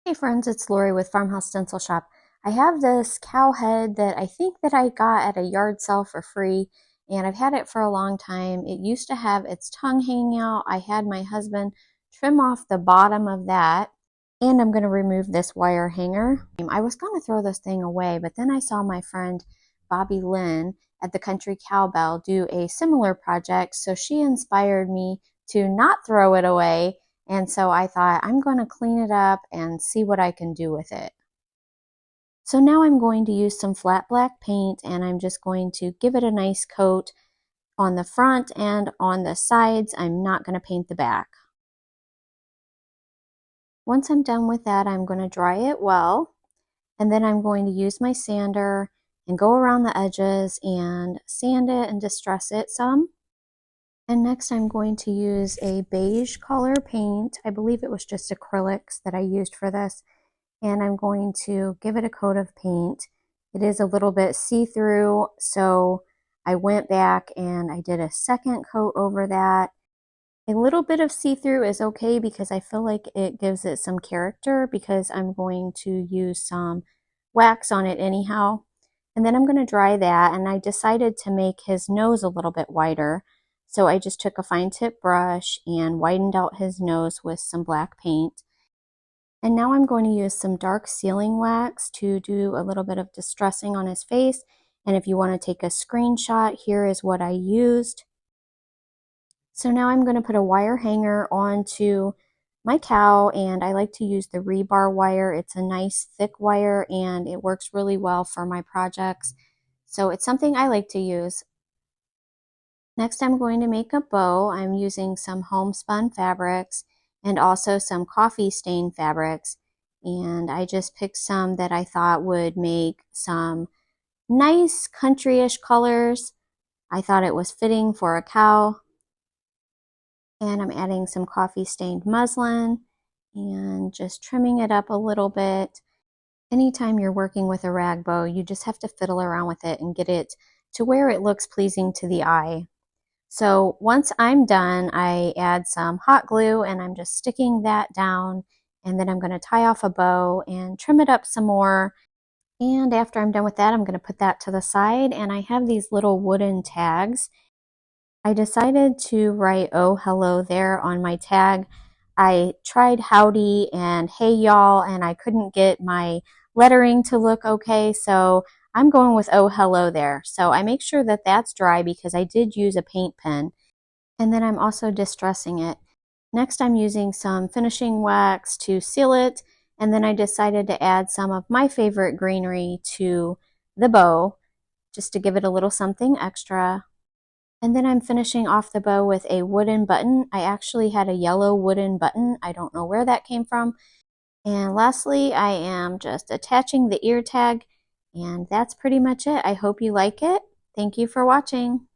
Hey friends, it's Lori with Farmhouse Stencil Shop. I have this cow head that I think that I got at a yard sale for free, and I've had it for a long time. It used to have its tongue hanging out. I had my husband trim off the bottom of that, and I'm going to remove this wire hanger. I was going to throw this thing away, but then I saw my friend BobbieLynn at the Country Cowbell do a similar project, so she inspired me to not throw it away. And so I thought I'm going to clean it up and see what I can do with it. So now I'm going to use some flat black paint and I'm just going to give it a nice coat on the front and on the sides. I'm not going to paint the back. Once I'm done with that, I'm going to dry it well, and then I'm going to use my sander and go around the edges and sand it and distress it some. And next I'm going to use a beige color paint. I believe it was just acrylics that I used for this. And I'm going to give it a coat of paint. It is a little bit see-through, so I went back and I did a second coat over that. A little bit of see-through is okay because I feel like it gives it some character because I'm going to use some wax on it anyhow. And then I'm going to dry that, and I decided to make his nose a little bit wider. So I just took a fine tip brush and widened out his nose with some black paint. And now I'm going to use some dark sealing wax to do a little bit of distressing on his face. And if you want to take a screenshot, here is what I used. So now I'm going to put a wire hanger onto my cow, and I like to use the rebar wire. It's a nice thick wire and it works really well for my projects. So it's something I like to use. Next, I'm going to make a bow. I'm using some homespun fabrics and also some coffee stain fabrics. And I just picked some that I thought would make some nice country-ish colors. I thought it was fitting for a cow. And I'm adding some coffee stained muslin and just trimming it up a little bit. Anytime you're working with a rag bow, you just have to fiddle around with it and get it to where it looks pleasing to the eye. So once I'm done, I add some hot glue and I'm just sticking that down, and then I'm going to tie off a bow and trim it up some more. And after I'm done with that, I'm going to put that to the side, and I have these little wooden tags. I decided to write "Oh hello there" on my tag. I tried howdy and hey y'all, and I couldn't get my lettering to look okay, so I'm going with "oh hello there." So I make sure that that's dry because I did use a paint pen, and then I'm also distressing it. Next, I'm using some finishing wax to seal it, and then I decided to add some of my favorite greenery to the bow just to give it a little something extra. And then I'm finishing off the bow with a wooden button. I actually had a yellow wooden button. I don't know where that came from. And lastly, I am just attaching the ear tag, and that's pretty much it. I hope you like it. Thank you for watching.